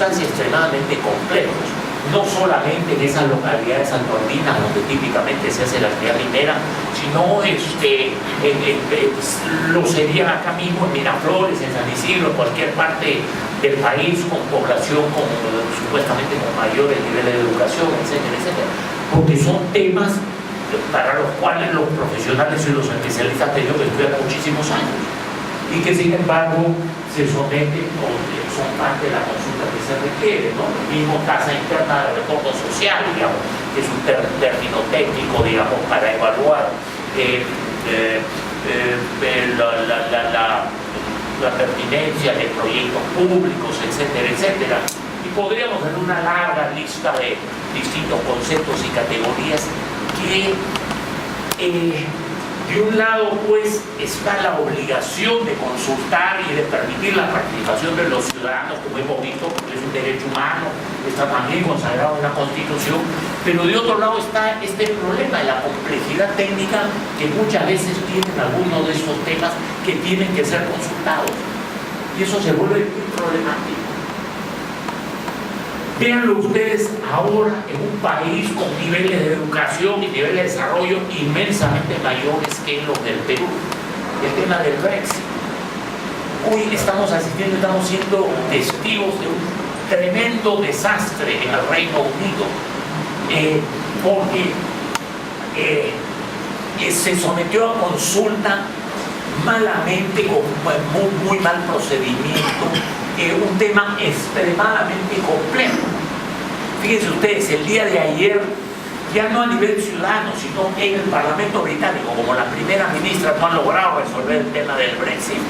circunstancias extremadamente complejas, no solamente en esas localidades altoandinas donde típicamente se hace la actividad minera, sino lo sería acá mismo en Miraflores, en San Isidro, en cualquier parte del país con población supuestamente con mayores niveles de educación, etcétera, etcétera, porque son temas para los cuales los profesionales y los especialistas han tenido que estudiar muchísimos años y que sin embargo se someten o son parte de la consulta que se requiere, ¿no? El mismo tasa interna de retorno social, digamos, que es un término técnico, digamos, para evaluar la pertinencia de proyectos públicos, etcétera, etcétera. Y podríamos hacer una larga lista de distintos conceptos y categorías que de un lado pues está la obligación de consultar y de permitir la participación de los ciudadanos, como hemos visto, porque es un derecho humano, está también consagrado en la Constitución, pero de otro lado está este problema de la complejidad técnica que muchas veces tienen algunos de estos temas que tienen que ser consultados, y eso se vuelve muy problemático. Véanlo ustedes ahora en un país con niveles de educación y niveles de desarrollo inmensamente mayores que los del Perú. El tema del Brexit. Hoy estamos siendo testigos de un tremendo desastre en el Reino Unido, porque se sometió a consulta malamente, con muy mal procedimiento, un tema extremadamente complejo. Fíjense ustedes, el día de ayer, ya no a nivel ciudadano, sino en el Parlamento británico, como la primera ministra no ha logrado resolver el tema del Brexit,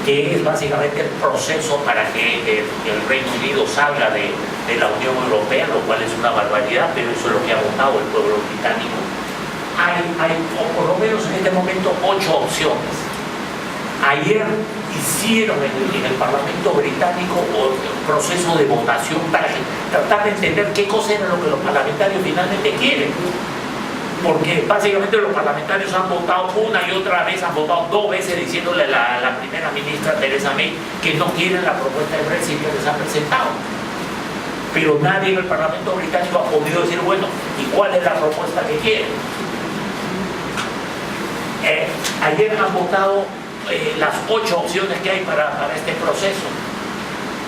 que es básicamente el proceso para que el Reino Unido salga de la Unión Europea, lo cual es una barbaridad, pero eso es lo que ha votado el pueblo británico. Hay por lo menos en este momento 8 opciones. Ayer hicieron en el Parlamento británico un proceso de votación para tratar de entender qué cosa era lo que los parlamentarios finalmente quieren. Porque básicamente los parlamentarios han votado una y otra vez, han votado 2 veces diciéndole a la primera ministra Theresa May que no quieren la propuesta de Brexit que les ha presentado. Pero nadie en el Parlamento británico ha podido decir, bueno, ¿y cuál es la propuesta que quieren? Ayer han votado las 8 opciones que hay para este proceso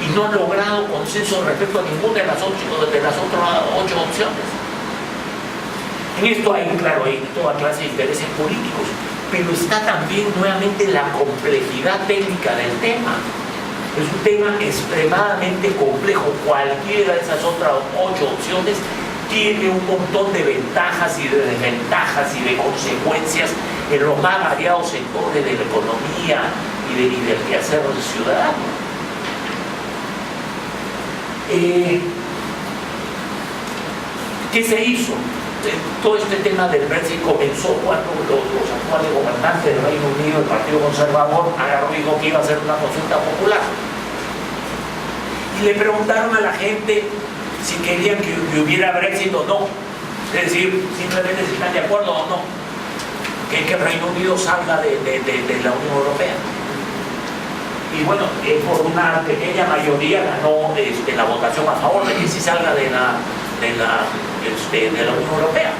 y no han logrado consenso respecto a ninguna de las otras 8 opciones. En esto hay, claro, hay toda clase de intereses políticos, pero está también nuevamente la complejidad técnica del tema. Es un tema extremadamente complejo. Cualquiera de esas otras 8 opciones tiene un montón de ventajas y de desventajas y de consecuencias en los más variados sectores de la economía y del quehacer ciudadano. ¿Qué se hizo? Todo este tema del Brexit comenzó cuando los actuales gobernantes del Reino Unido, el Partido Conservador, agarró y dijo que iba a hacer una consulta popular. Y le preguntaron a la gente si querían que hubiera Brexit o no. Es decir, simplemente si están de acuerdo o no que el Reino Unido salga de la Unión Europea. Y bueno, por una pequeña mayoría ganó la votación a favor de que sí salga de la Unión Europea.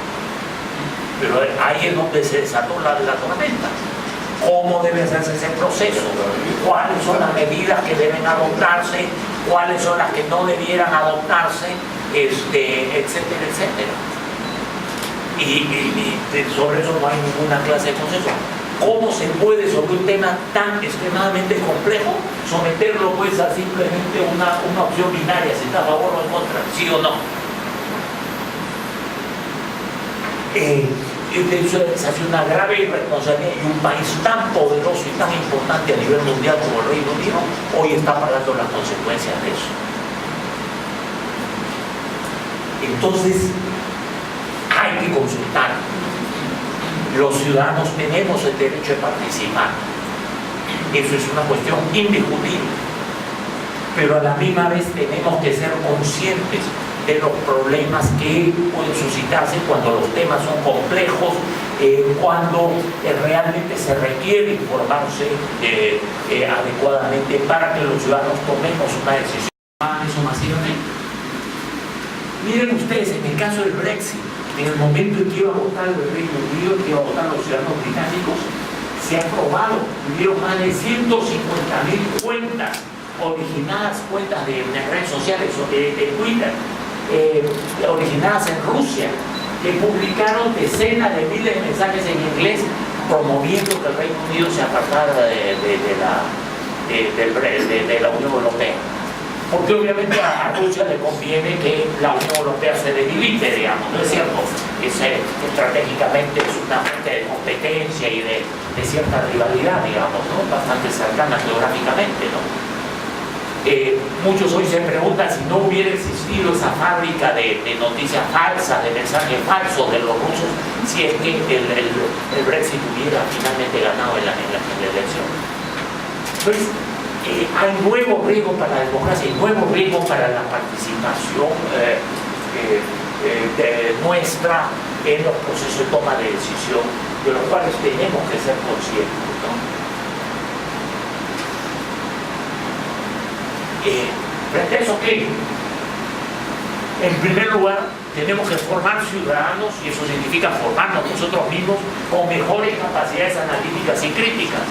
Pero ahí es donde se desató la tormenta. ¿Cómo debe hacerse ese proceso? ¿Cuáles son las medidas que deben adoptarse? ¿Cuáles son las que no debieran adoptarse? Etcétera, etcétera. Y sobre eso no hay ninguna clase de consenso. ¿Cómo se puede, sobre un tema tan extremadamente complejo, someterlo pues a simplemente una opción binaria, si está a favor o en contra, sí o no? Eso hace una grave irresponsabilidad, y un país tan poderoso y tan importante a nivel mundial como el Reino Unido hoy está pagando las consecuencias de eso. Entonces hay que consultar. Los ciudadanos tenemos el derecho de participar. Eso es una cuestión indiscutible. Pero a la misma vez tenemos que ser conscientes de los problemas que pueden suscitarse cuando los temas son complejos, cuando realmente se requiere informarse adecuadamente para que los ciudadanos tomemos una decisión eso masivamente. Miren ustedes, en el caso del Brexit, en el momento en que iba a votar el Reino Unido, que iba a votar los ciudadanos británicos, se ha aprobado, hubieron más de 150.000 cuentas originadas, cuentas de redes sociales, de Twitter, originadas en Rusia, que publicaron decenas de miles de mensajes en inglés promoviendo que el Reino Unido se apartara de la Unión Europea. Porque obviamente a Rusia le conviene que la Unión Europea se debilite, digamos, ¿no es cierto? Estratégicamente es una fuente de competencia y de cierta rivalidad, digamos, ¿no? Bastante cercana geográficamente, ¿no? Muchos hoy se preguntan si no hubiera existido esa fábrica de noticias falsas, de mensajes falsos de los rusos, si es que el Brexit hubiera finalmente ganado en la elección. Entonces, hay nuevo riesgo para la democracia y nuevo riesgo para la participación nuestra en los procesos de toma de decisión, de los cuales tenemos que ser conscientes, ¿no? Frente a eso, ¿qué? En primer lugar, tenemos que formar ciudadanos, y eso significa formarnos nosotros mismos con mejores capacidades analíticas y críticas.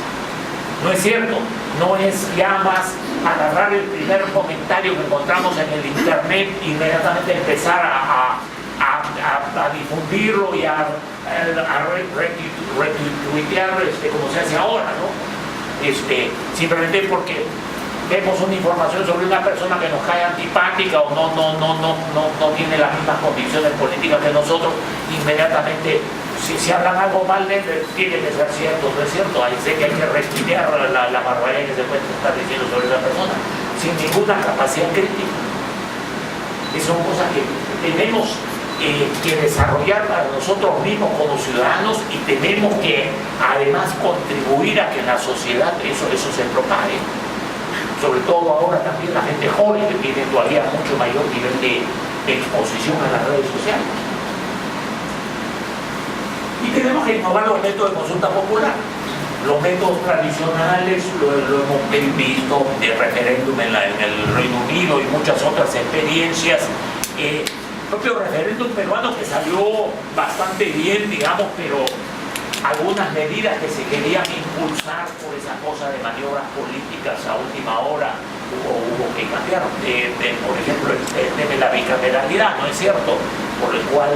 No es cierto, no es ya más agarrar el primer comentario que encontramos en el internet e inmediatamente empezar a difundirlo y a retuitear como se hace ahora, ¿no? Simplemente porque vemos una información sobre una persona que nos cae antipática o no tiene las mismas convicciones políticas que nosotros, inmediatamente si hablan algo mal de él, tiene que ser cierto, no es cierto. Ahí sé que hay que retuitear la barbaridad que se puede estar diciendo sobre esa persona sin ninguna capacidad crítica. Y son cosas que tenemos que desarrollar para nosotros mismos como ciudadanos, y tenemos que además contribuir a que en la sociedad eso se propague. Sobre todo ahora también la gente joven, que tiene todavía mucho mayor nivel de exposición a las redes sociales. Y tenemos que innovar los métodos de consulta popular. Los métodos tradicionales lo hemos visto, de referéndum en el Reino Unido y muchas otras experiencias. El propio referéndum peruano, que salió bastante bien, digamos, pero algunas medidas que se querían impulsar por esa cosa de maniobras políticas a última hora hubo que cambiar. Por ejemplo, el tema de la bicameralidad, ¿no es cierto? Por el cual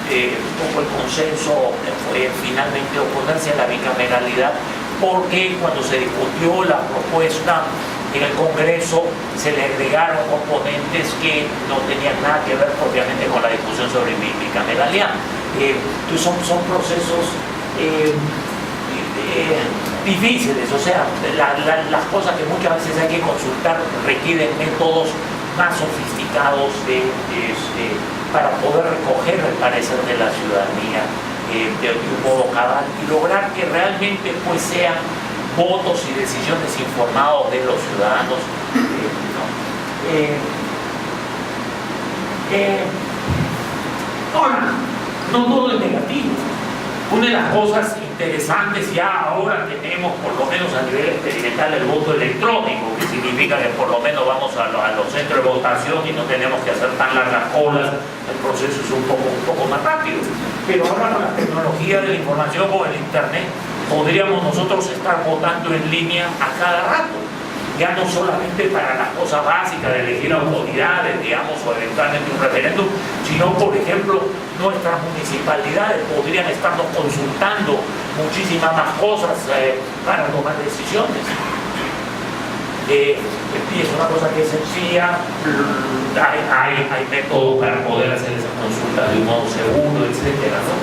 un poco el consenso fue finalmente oponerse a la bicameralidad, porque cuando se discutió la propuesta en el Congreso se le agregaron componentes que no tenían nada que ver propiamente con la discusión sobre bicameralidad. Entonces son procesos difíciles, o sea, las cosas que muchas veces hay que consultar requieren métodos más sofisticados para poder recoger el parecer de la ciudadanía de un modo cabal y lograr que realmente pues sean votos y decisiones informados de los ciudadanos. Ahora, no todo es negativo. Una de las cosas interesantes, ya ahora tenemos por lo menos a nivel experimental el voto electrónico, que significa que por lo menos vamos a los centros de votación y no tenemos que hacer tan largas colas, el proceso es un poco más rápido. Pero ahora con la tecnología de la información, con el internet, podríamos nosotros estar votando en línea a cada rato, ya no solamente para las cosas básicas de elegir autoridades, digamos, o eventualmente un referéndum, sino, por ejemplo, nuestras municipalidades podrían estarnos consultando muchísimas más cosas para tomar decisiones. Es una cosa que es sencilla, hay métodos para poder hacer esa consulta de un modo seguro, etc., ¿no?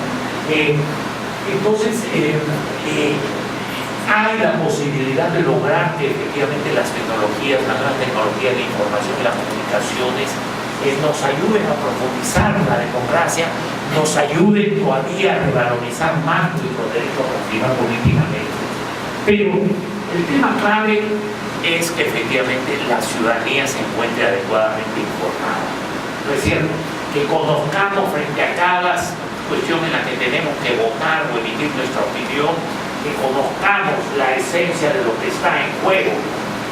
Entonces, hay la posibilidad de lograr que efectivamente las tecnologías, la nueva tecnología de la información y las comunicaciones nos ayuden a profundizar la democracia, nos ayuden todavía a revalorizar más nuestros derechos a participar políticamente. Pero el tema clave es que efectivamente la ciudadanía se encuentre adecuadamente informada. ¿No es cierto? Que conozcamos frente a cada cuestión en la que tenemos que votar o emitir nuestra opinión, que conozcamos la esencia de lo que está en juego,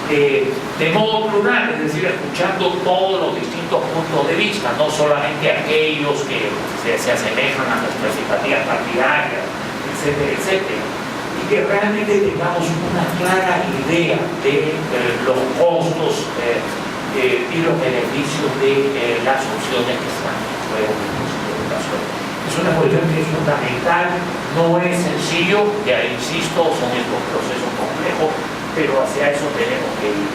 de modo plural, es decir, escuchando todos los distintos puntos de vista, no solamente aquellos que se asemejan a nuestras simpatías partidarias, etcétera, etcétera, y que realmente tengamos una clara idea de los costos y los beneficios de las opciones que están en juego en nuestra educación. Es una cuestión que es fundamental, no es sencillo, ya insisto, son estos procesos complejos, pero hacia eso tenemos que ir.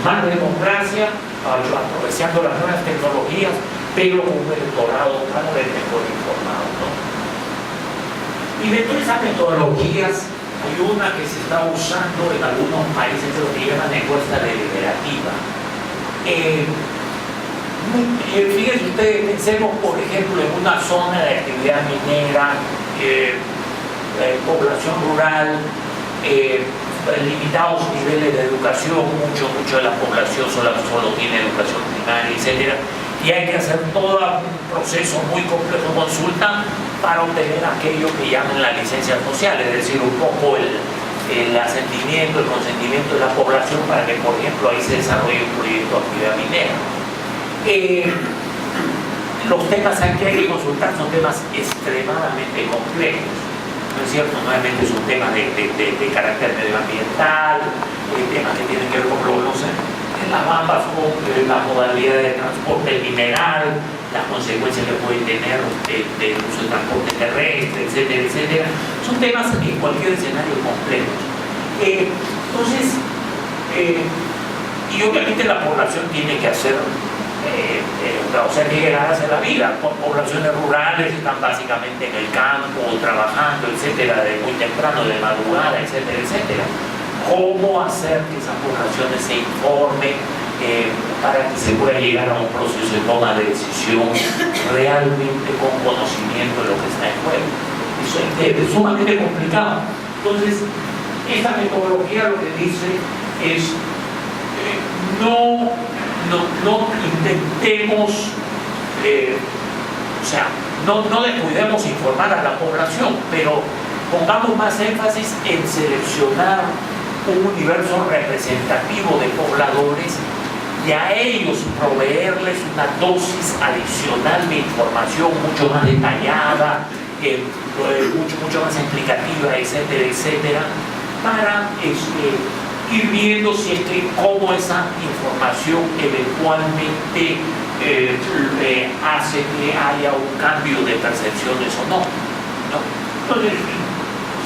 Más democracia, aprovechando las nuevas tecnologías, pero con un electorado cada vez mejor informado, ¿no? Y dentro de esas metodologías hay una que se está usando en algunos países, lo que llaman encuesta deliberativa. Fíjense ustedes, pensemos por ejemplo en una zona de actividad minera, población rural, limitados niveles de educación, mucho de la población solo tiene educación primaria, etc. Y hay que hacer todo un proceso muy complejo de consulta para obtener aquello que llaman la licencia social, es decir, un poco el asentimiento, el consentimiento de la población para que, por ejemplo, ahí se desarrolle un proyecto de actividad minera. Los temas que hay que consultar son temas extremadamente complejos, ¿no es cierto? Nuevamente son temas de carácter medioambiental, temas que tienen que ver con las bambas, con la modalidad de transporte mineral, las consecuencias que pueden tener del uso de transporte terrestre, etcétera, etcétera. Son temas en cualquier escenario complejo. Entonces, y obviamente la población tiene que hacer, o sea, que ganarse la vida. Poblaciones rurales están básicamente en el campo, trabajando, etcétera, de muy temprano, de madrugada, etcétera, etcétera. ¿Cómo hacer que esas poblaciones se informen para que se pueda llegar a un proceso de toma de decisión realmente con conocimiento de lo que está en juego? Eso es sumamente complicado. Entonces, esta metodología lo que dice es no intentemos, o sea, no descuidemos informar a la población, pero pongamos más énfasis en seleccionar un universo representativo de pobladores y a ellos proveerles una dosis adicional de información mucho más detallada, mucho más explicativa, etcétera, etcétera, para ir viendo si es que cómo esa información eventualmente hace que haya un cambio de percepciones o no, ¿no? Entonces,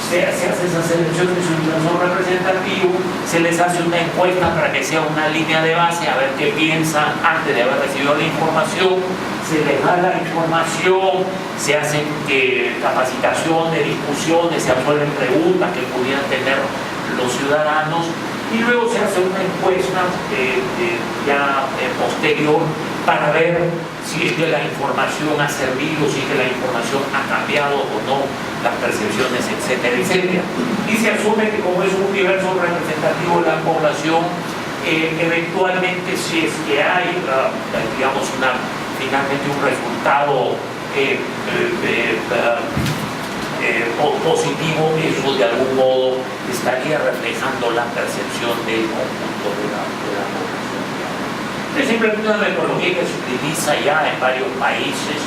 se hace esa selección de su universo representativo, se les hace una encuesta para que sea una línea de base, a ver qué piensan antes de haber recibido la información, se les da la información, se hacen capacitaciones, discusiones, se absuelven preguntas que pudieran tener los ciudadanos, y luego se hace una encuesta posterior para ver si es que la información ha servido, si es que la información ha cambiado o no las percepciones, etcétera, etcétera. Y se asume que como es un universo representativo de la población, eventualmente si es que hay, digamos, finalmente un resultado positivo, eso de algún modo estaría reflejando la percepción del conjunto de la población. Es simplemente una metodología que se utiliza ya en varios países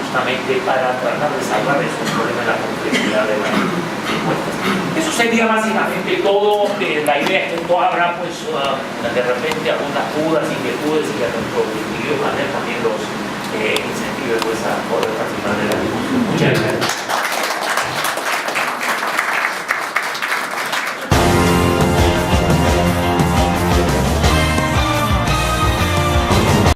justamente para tratar de salvar esos problemas de la complejidad de las encuestas. Eso sería básicamente todo. La idea es que esto abra pues de repente algunas dudas, inquietudes y que nuestro objetivo también los incentive pues a poder participar de la discusión. Muchas gracias.